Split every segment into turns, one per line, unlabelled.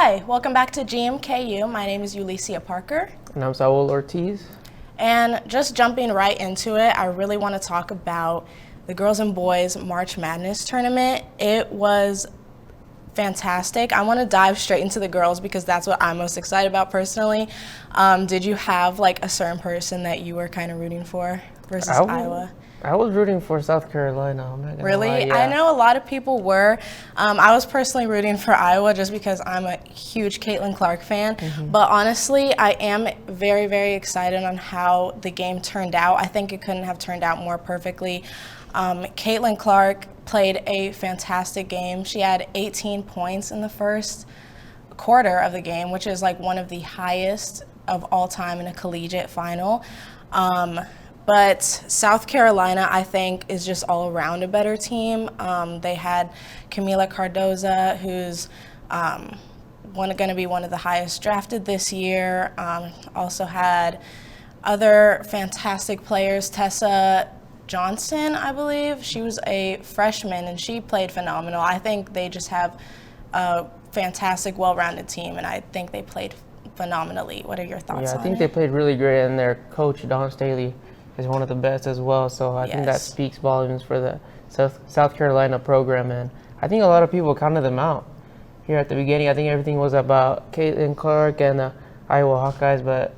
Hi, welcome back to Gmku. My name is Ulicia Parker.
And I'm Saul Ortiz.
And just jumping right into it, I really want to talk about the girls and boys March Madness tournament. It was fantastic. I want to dive straight into the girls because that's what I'm most excited about personally. Did you have like a certain person that you were kind of rooting for versus Iowa?
I was rooting for South Carolina. I'm not gonna
Really?
lie, yeah.
I know a lot of people were. I was personally rooting for Iowa just because I'm a huge Caitlin Clark fan. But honestly, I am very, very excited on how the game turned out. I think it couldn't have turned out more perfectly. Caitlin Clark played a fantastic game. She had 18 points in the first quarter of the game, which is like one of the highest of all time in a collegiate final. But South Carolina, I think, is just all around a better team. They had Camila Cardoza, who's going to be one of the highest drafted this year. Also had other fantastic players. Tessa Johnson, I believe. She was a freshman, and she played phenomenal. I think they just have a fantastic, well-rounded team, and I think they played phenomenally. What are your thoughts on it?
Yeah, I think they played really great, and their coach, Dawn Staley, is one of the best as well. So I think that speaks volumes for the South Carolina program. And I think a lot of people counted them out here at the beginning. I think everything was about Caitlin Clark and the Iowa Hawkeyes, but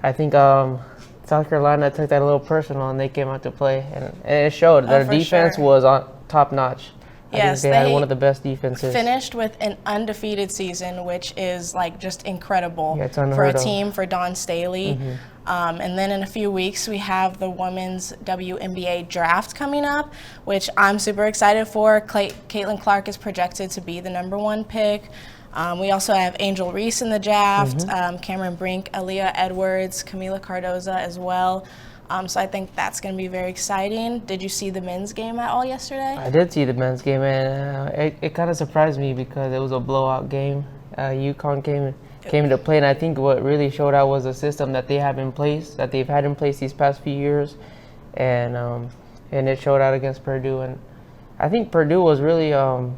I think South Carolina took that a little personal and they came out to play. And it showed. Their defense was on top notch.
Yes,
I think they had one of the best defenses.
Finished with an undefeated season, which is like just incredible
for a
team, for Dawn Staley. And then in a few weeks, we have the women's WNBA draft coming up, which I'm super excited for. Caitlin Clark is projected to be the #1 pick. We also have Angel Reese in the draft, Cameron Brink, Aaliyah Edwards, Camila Cardoza as well. So I think that's going to be very exciting. Did you see the men's game at all yesterday?
I did see the men's game, and it kind of surprised me because it was a blowout game. UConn came into play, and I think what really showed out was the system that they've had in place these past few years, and it showed out against Purdue. And I think Purdue was really, I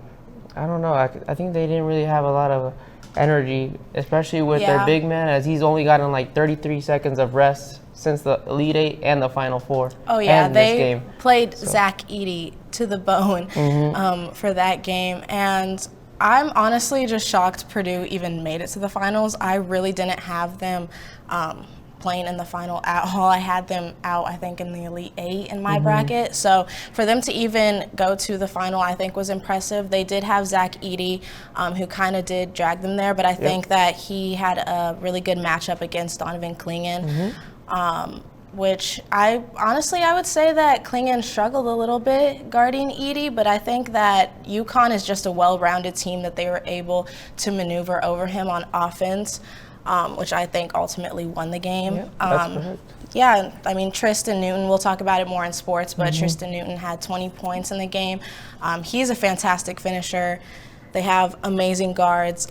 don't know, I think they didn't really have a lot of energy, especially with their big man, as he's only gotten like 33 seconds of rest since the Elite Eight and the Final Four.
Oh yeah, they played Zach Edey to the bone for that game, and I'm honestly just shocked Purdue even made it to the finals. I really didn't have them playing in the final at all. I had them out, I think, in the Elite Eight in my bracket. So for them to even go to the final, I think was impressive. They did have Zach Edey, who kind of did drag them there, but I think that he had a really good matchup against Donovan Clingan. Which I would say that Clingan struggled a little bit guarding Edey, but I think that UConn is just a well-rounded team that they were able to maneuver over him on offense, which I think ultimately won the game.
Yeah, that's correct.
Yeah, I mean, Tristan Newton, we'll talk about it more in sports, but Tristan Newton had 20 points in the game. He's a fantastic finisher. They have amazing guards.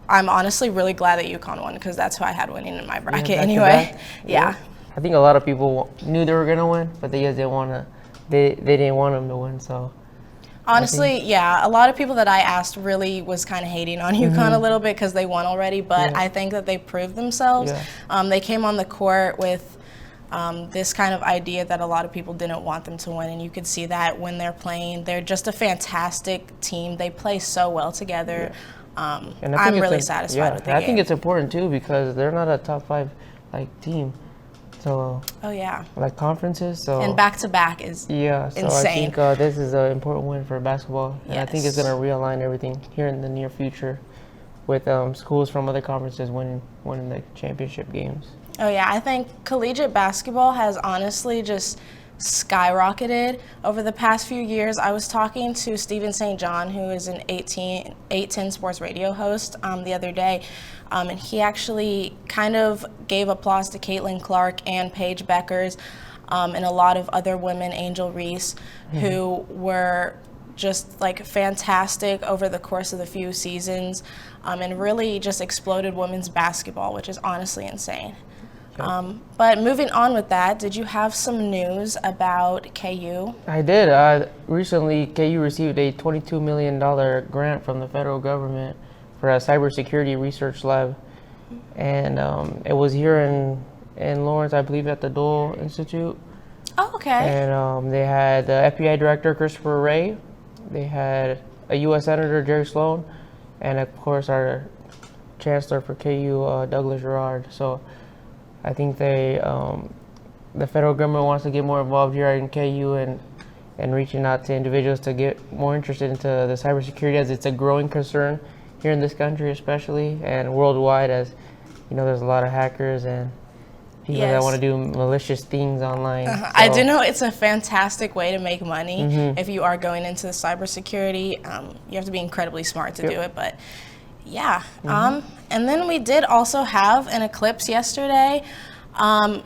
I'm honestly really glad that UConn won because that's who I had winning in my bracket anyway. Yeah.
I think a lot of people knew they were gonna win, but they just didn't want to. They didn't want them to win. So
honestly, yeah, a lot of people that I asked really was kind of hating on UConn a little bit because they won already. But I think that they proved themselves. They came on the court with this kind of idea that a lot of people didn't want them to win, and you could see that when they're playing. They're just a fantastic team. They play so well together. And I'm really satisfied with the game.
I think it's important too because they're not a top 5 team. So like conferences. So
and back-to-back is insane.
I think this is an important win for basketball, and I think it's going to realign everything here in the near future with schools from other conferences winning the championship games.
Oh yeah, I think collegiate basketball has honestly just skyrocketed over the past few years. I was talking to Steven St. John, who is an 810 Sports Radio host, the other day, and he actually kind of gave applause to Caitlin Clark and Paige Beckers and a lot of other women, Angel Reese, who were just like fantastic over the course of the few seasons and really just exploded women's basketball, which is honestly insane. But moving on with that, did you have some news about KU?
I did. Recently, KU received a $22 million grant from the federal government for a cybersecurity research lab, and it was here in Lawrence, I believe, at the Dole Institute.
Oh, okay.
And they had the FBI director, Christopher Wray. They had a U.S. Senator, Jerry Sloan, and of course our Chancellor for KU, Douglas Girard. So I think the federal government wants to get more involved here in KU and reaching out to individuals to get more interested into the cybersecurity, as it's a growing concern here in this country especially, and worldwide, as you know, there's a lot of hackers and people that want to do malicious things online. So,
I do know it's a fantastic way to make money if you are going into the cybersecurity. You have to be incredibly smart to do it, but yeah. And then we did also have an eclipse yesterday.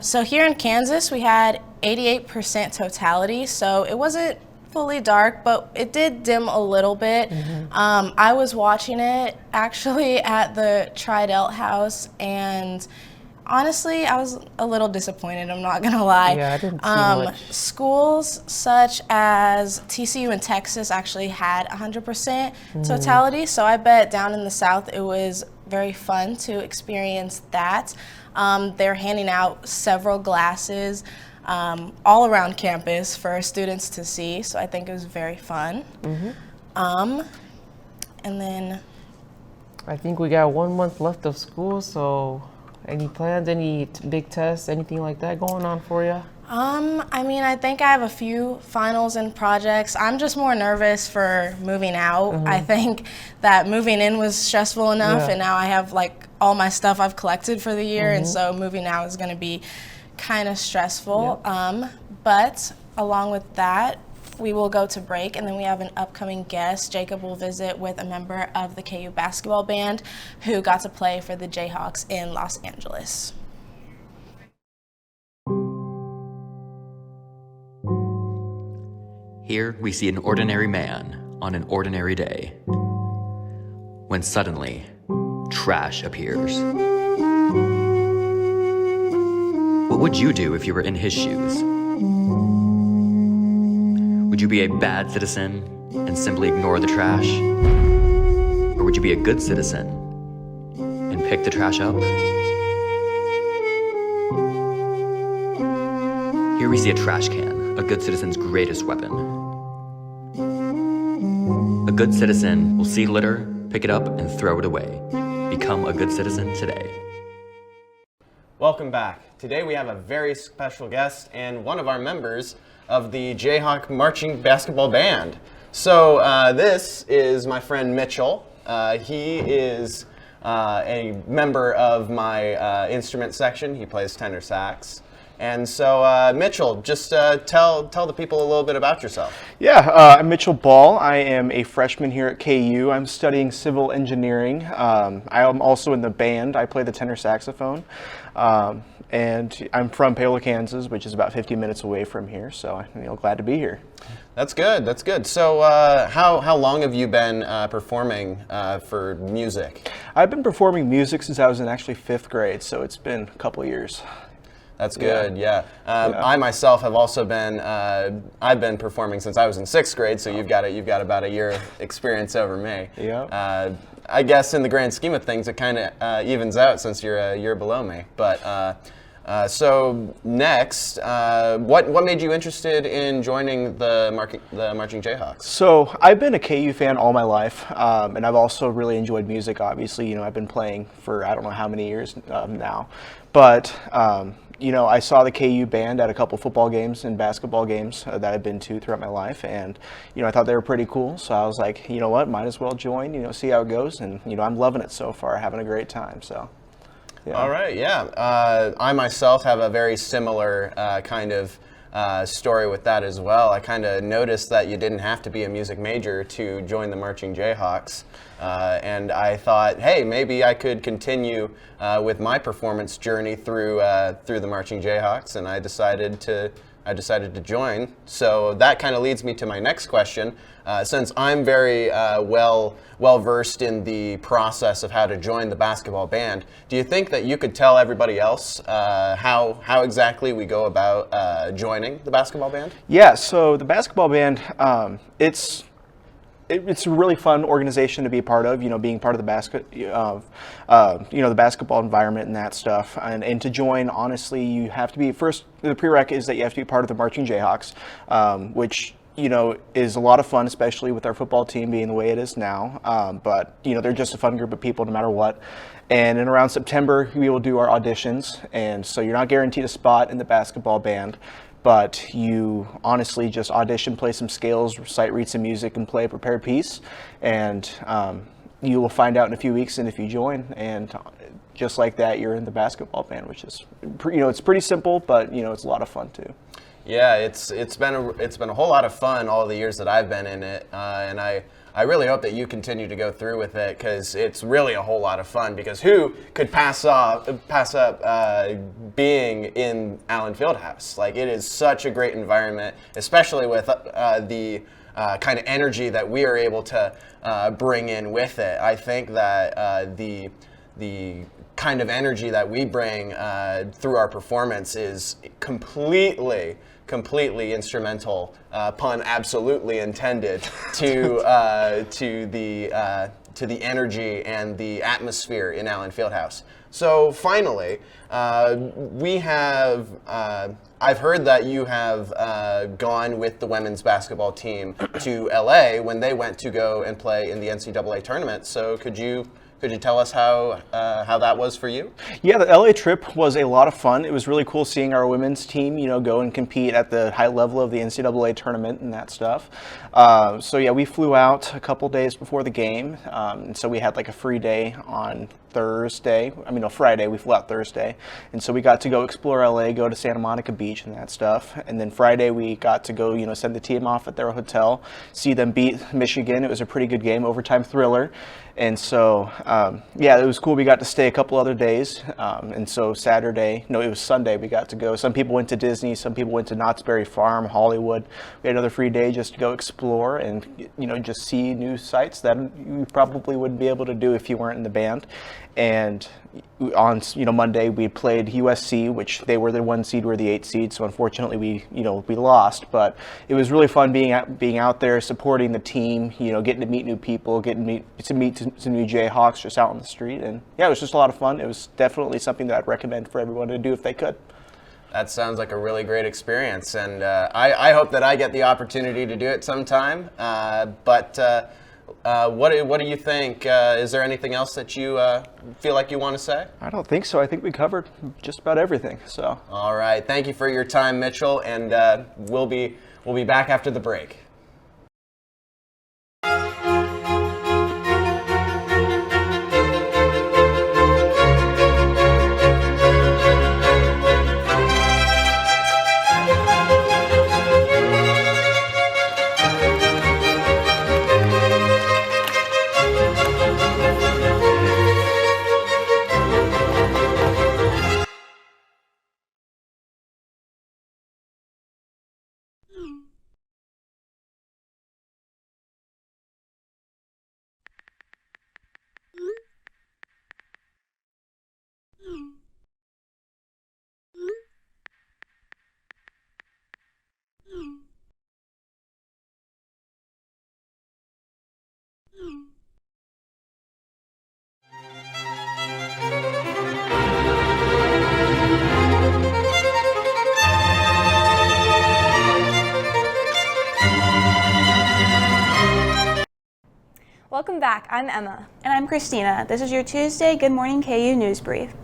So here in Kansas, we had 88% totality, so it wasn't fully dark, but it did dim a little bit. I was watching it actually at the Tridelt House, and honestly, I was a little disappointed, I'm not gonna lie.
Yeah, I didn't see much.
Schools such as TCU in Texas actually had 100% totality, so I bet down in the South it was very fun to experience that. They're handing out several glasses all around campus for students to see, so I think it was very fun. And then
I think we got 1 month left of school, so any plans, any big tests, anything like that going on for you?
I mean, I think I have a few finals and projects. I'm just more nervous for moving out. I think that moving in was stressful enough, and now I have like all my stuff I've collected for the year, and so moving out is going to be kind of stressful. But along with that, we will go to break, and then we have an upcoming guest. Jacob will visit with a member of the KU basketball band who got to play for the Jayhawks in Los Angeles.
Here we see an ordinary man on an ordinary day, when suddenly, trash appears. What would you do if you were in his shoes? Would you be a bad citizen and simply ignore the trash? Or would you be a good citizen and pick the trash up? Here we see a trash can, a good citizen's greatest weapon. A good citizen will see litter, pick it up, and throw it away. Become a good citizen today.
Welcome back. Today we have a very special guest and one of our members of the Jayhawk Marching Basketball Band. So this is my friend Mitchell. He is a member of my instrument section. He plays tenor sax. And so Mitchell, just tell the people a little bit about yourself.
Yeah, I'm Mitchell Ball. I am a freshman here at KU. I'm studying civil engineering. I am also in the band. I play the tenor saxophone. And I'm from Paola, Kansas, which is about 50 minutes away from here. So I'm glad to be here.
That's good. That's good. So how long have you been performing for music?
I've been performing music since I was in actually 5th grade. So it's been a couple of years.
That's good, yeah. I myself have also been, I've been performing since I was in 6th grade, so you've got about a year experience over me.
Yeah.
I guess in the grand scheme of things, it kind of evens out since you're a year below me. But so next, what made you interested in joining the Marching Jayhawks?
So I've been a KU fan all my life, and I've also really enjoyed music. Obviously, I've been playing for I don't know how many years now, but. I saw the KU band at a couple football games and basketball games that I've been to throughout my life, and I thought they were pretty cool. So I was like, you know what, might as well join. See how it goes, and I'm loving it so far, having a great time. So. Yeah.
All right, yeah. I myself have a very similar kind of story with that as well. I kind of noticed that you didn't have to be a music major to join the Marching Jayhawks, and I thought, hey, maybe I could continue with my performance journey through the Marching Jayhawks, and I decided to join. So that kind of leads me to my next question. Since I'm very well versed in the process of how to join the basketball band, do you think that you could tell everybody else how exactly we go about joining the basketball band?
Yeah, so the basketball band, it's it's a really fun organization to be a part of, being part of the the basketball environment and that stuff. And to join, honestly, you have to be, first, the prereq is that you have to be part of the Marching Jayhawks, which, is a lot of fun, especially with our football team being the way it is now. But, they're just a fun group of people no matter what. And in around September, we will do our auditions. And so you're not guaranteed a spot in the basketball band, but you honestly just audition, play some scales, recite, read some music, and play a prepared piece. And you will find out in a few weeks and if you join. And just like that, you're in the basketball band, which is, it's pretty simple, but, it's a lot of fun too.
Yeah, it's been a whole lot of fun all the years that I've been in it, and I really hope that you continue to go through with it, because it's really a whole lot of fun. Because who could pass up being in Allen Fieldhouse? Like, it is such a great environment, especially with the kind of energy that we are able to bring in with it. I think that the kind of energy that we bring through our performance is completely instrumental, pun absolutely intended, to the energy and the atmosphere in Allen Fieldhouse. So finally, we have. I've heard that you have gone with the women's basketball team to LA when they went to go and play in the NCAA tournament. So could you tell us how that was for you? Yeah, the LA trip was a lot of fun. It was really cool seeing our women's team, go and compete at the high level of the NCAA tournament and that stuff. So yeah, we flew out a couple days before the game, and so we had like a free day on Friday. We flew out Thursday, and so we got to go explore LA, go to Santa Monica Beach and that stuff. And then Friday we got to go, send the team off at their hotel, see them beat Michigan. It was a pretty good game, overtime thriller. And so, yeah, it was cool. We got to stay a couple other days. And so it was Sunday, we got to go. Some people went to Disney, some people went to Knott's Berry Farm, Hollywood. We had another free day just to go explore and, just see new sights that you probably wouldn't be able to do if you weren't in the band. And on Monday we played USC, which they were the 1 seed, we're the 8 seed. So unfortunately we lost, but it was really fun being out there, supporting the team, getting to meet new people, getting to meet some new Jayhawks just out on the street. And yeah, it was just a lot of fun. It was definitely something that I'd recommend for everyone to do if they could. That sounds like a really great experience, and I hope that I get the opportunity to do it sometime. But what do you think? Is there anything else that you feel like you want to say? I don't think so. I think we covered just about everything. So. All right. Thank you for your time, Mitchell, and we'll be back after the break.
Welcome back. I'm Emma. And I'm Christina. This is your Tuesday Good Morning KU News Brief.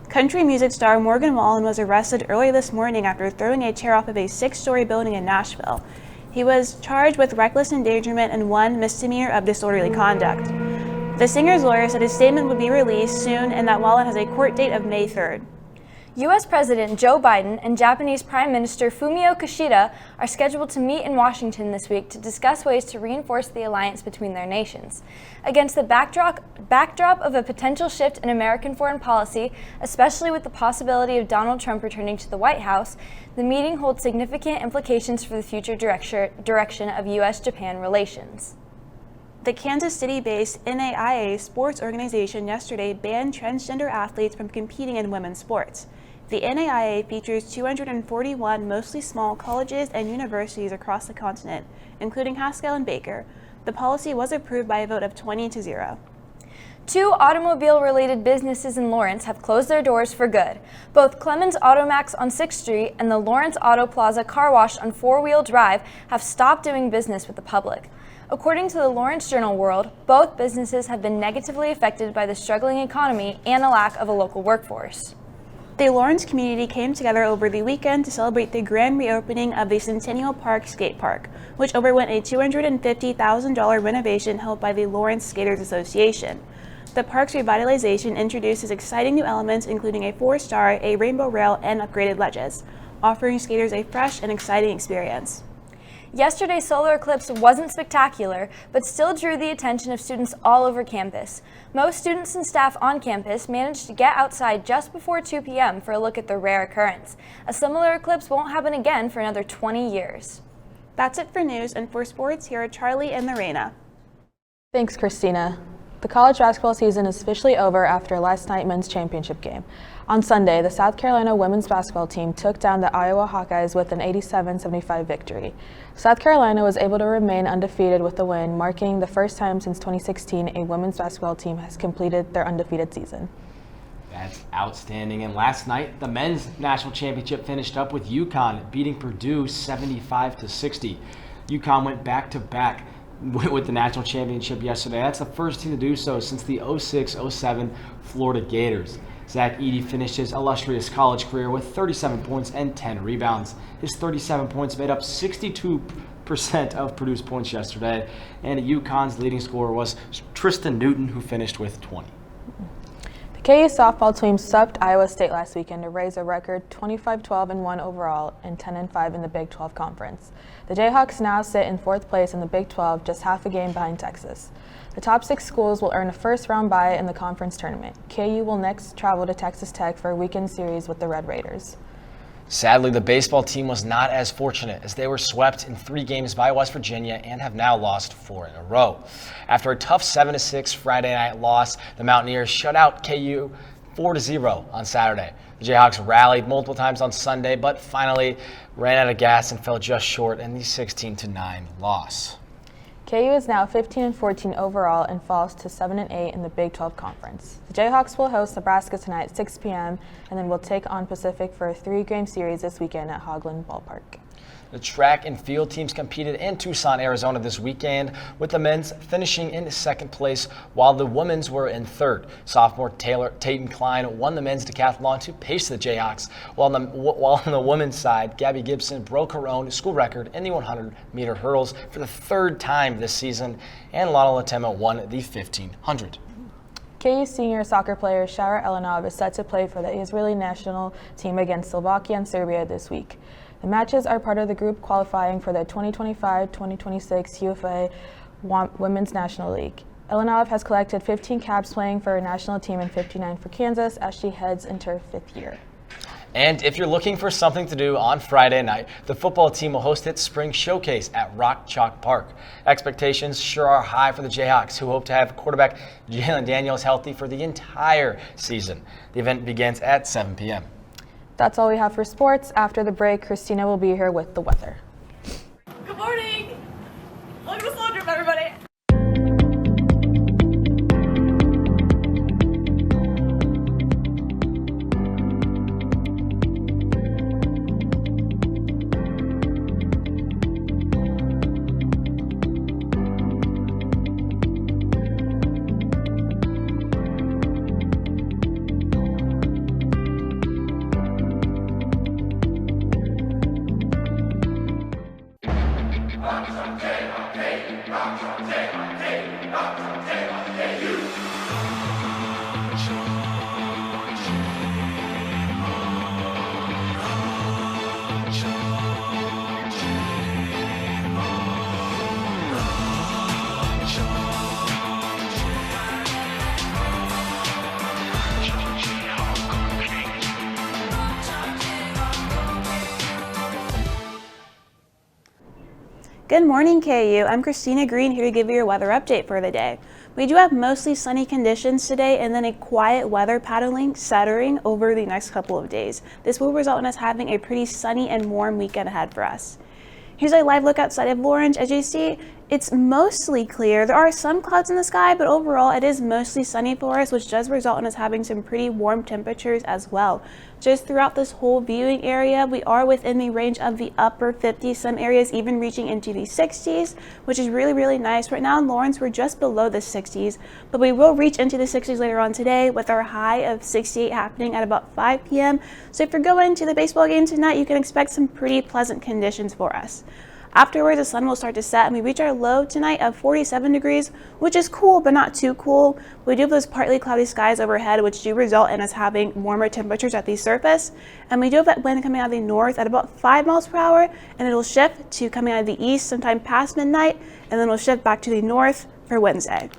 Country music star Morgan Wallen was arrested early this morning after throwing a chair off of a 6-story building in Nashville. He was charged with reckless endangerment and 1 misdemeanor of disorderly conduct. The singer's lawyer said his statement would be released soon and that Wallen has a court date of May 3rd. U.S. President Joe Biden and Japanese Prime Minister Fumio Kishida are scheduled to meet in Washington this week to discuss ways to reinforce the alliance between their nations. Against the backdrop of a potential shift in American foreign policy, especially with the possibility of Donald Trump returning to the White House, the meeting holds significant implications for the future direction of U.S.-Japan relations. The Kansas City-based NAIA sports organization yesterday banned transgender athletes from competing in women's sports. The NAIA features 241 mostly small colleges and universities across the continent, including Haskell and Baker, The policy was approved by a vote of 20-0.
2 automobile-related businesses in Lawrence have closed their doors for good. Both Clemens Automax on 6th Street and the Lawrence Auto Plaza Car Wash on 4-Wheel Drive have stopped doing business with the public. According to the Lawrence Journal-World, both businesses have been negatively affected by the struggling economy and a lack of a local workforce.
The Lawrence community came together over the weekend to celebrate the grand reopening of the Centennial Park Skate Park, which underwent a $250,000 renovation held by the Lawrence Skaters Association. The park's revitalization introduces exciting new elements, including a 4-star, a rainbow rail, and upgraded ledges, offering skaters a fresh and exciting experience.
Yesterday's solar eclipse wasn't spectacular, but still drew the attention of students all over campus. Most students and staff on campus managed to get outside just before 2 p.m. for a look at the rare occurrence. A similar eclipse won't happen again for another 20 years.
That's it for news, and for sports, here are Charlie and Lorena.
Thanks, Christina. The college basketball season is officially over after last night's men's championship game. On Sunday, the South Carolina women's basketball team took down the Iowa Hawkeyes with an 87-75 victory. South Carolina was able to remain undefeated with the win, marking the first time since 2016 a women's basketball team has completed their undefeated season.
That's outstanding. And last night, the men's national championship finished up with UConn beating Purdue 75-60. UConn went back-to-back with the national championship yesterday. That's the first team to do so since the 06-07 Florida Gators. Zach Edey finished his illustrious college career with 37 points and 10 rebounds. His 37 points made up 62% of Purdue's points yesterday, and UConn's leading scorer was Tristan Newton, who finished with 20.
The KU softball team swept Iowa State last weekend to raise a record 25-12-1 overall and 10-5 in the Big 12 Conference. The Jayhawks now sit in 4th place in the Big 12, just half a game behind Texas. The top 6 schools will earn a first-round bye in the conference tournament. KU will next travel to Texas Tech for a weekend series with the Red Raiders.
Sadly, the baseball team was not as fortunate as they were swept in 3 games by West Virginia and have now lost 4 in a row. After a tough 7-6 Friday night loss, the Mountaineers shut out KU 4-0 on Saturday. The Jayhawks rallied multiple times on Sunday, but finally ran out of gas and fell just short in the 16-9 loss.
KU is now 15-14 overall and falls to 7-8 in the Big 12 Conference. The Jayhawks will host Nebraska tonight at 6 p.m. and then will take on Pacific for a 3-game series this weekend at Hoagland Ballpark.
The track and field teams competed in Tucson, Arizona this weekend, with the men's finishing in 2nd place while the women's were in 3rd. Sophomore Tatum Klein won the men's decathlon to pace the Jayhawks, while on the women's side, Gabby Gibson broke her own school record in the 100-meter hurdles for the 3rd time this season, and Lana Latema won the 1500.
KU senior soccer player Shara Elanov is set to play for the Israeli national team against Slovakia and Serbia this week. The matches are part of the group qualifying for the 2025-2026 UEFA Women's National League. Elanov has collected 15 caps playing for her national team and 59 for Kansas as she heads into her 5th year.
And if you're looking for something to do on Friday night, the football team will host its spring showcase at Rock Chalk Park. Expectations sure are high for the Jayhawks, who hope to have quarterback Jalen Daniels healthy for the entire season. The event begins at 7 p.m.
That's all we have for sports. After the break, Christina will be here with the weather.
Good morning! Look at the slow drip, everybody!
Good morning, KU. I'm Christina Green here to give you your weather update for the day. We do have mostly sunny conditions today and then a quiet weather pattern settling over the next couple of days. This will result in us having a pretty sunny and warm weekend ahead for us. Here's a live look outside of Lawrence. As you see, It's mostly clear. There are some clouds in the sky, but overall it is mostly sunny for us, which does result in us having some pretty warm temperatures as well. Just throughout this whole viewing area, we are within the range of the upper 50s, some areas even reaching into the 60s, which is really, really nice. Right now in Lawrence, we're just below the 60s, but we will reach into the 60s later on today with our high of 68 happening at about 5 p.m. So if you're going to the baseball game tonight, you can expect some pretty pleasant conditions for us. Afterwards, the sun will start to set and we reach our low tonight of 47 degrees, which is cool, but not too cool. We do have those partly cloudy skies overhead, which do result in us having warmer temperatures at the surface. And we do have that wind coming out of the north at about 5 miles per hour, and it'll shift to coming out of the east sometime past midnight, and then it'll shift back to the north for Wednesday.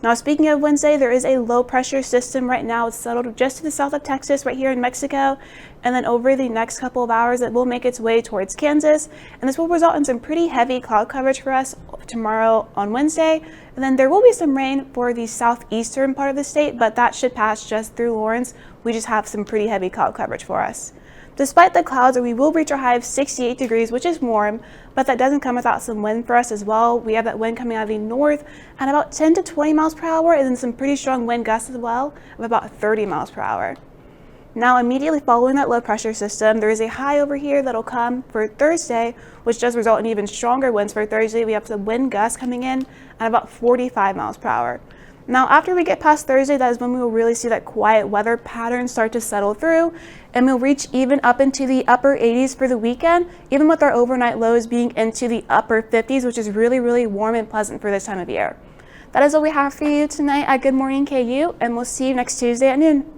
Now, speaking of Wednesday, there is a low pressure system right now. It's settled just to the south of Texas, right here in Mexico. And then over the next couple of hours, it will make its way towards Kansas. And this will result in some pretty heavy cloud coverage for us tomorrow on Wednesday. And then there will be some rain for the southeastern part of the state, but that should pass just through Lawrence. We just have some pretty heavy cloud coverage for us. Despite the clouds, we will reach our high of 68 degrees, which is warm, but that doesn't come without some wind for us as well. We have that wind coming out of the north at about 10 to 20 miles per hour, and then some pretty strong wind gusts as well of about 30 miles per hour. Now, immediately following that low pressure system, there is a high over here that'll come for Thursday, which does result in even stronger winds for Thursday. We have some wind gusts coming in at about 45 miles per hour. Now, after we get past Thursday, that is when we will really see that quiet weather pattern start to settle through, and we'll reach even up into the upper 80s for the weekend, even with our overnight lows being into the upper 50s, which is really, really warm and pleasant for this time of year. That is all we have for you tonight at Good Morning KU, and we'll see you next Tuesday at noon.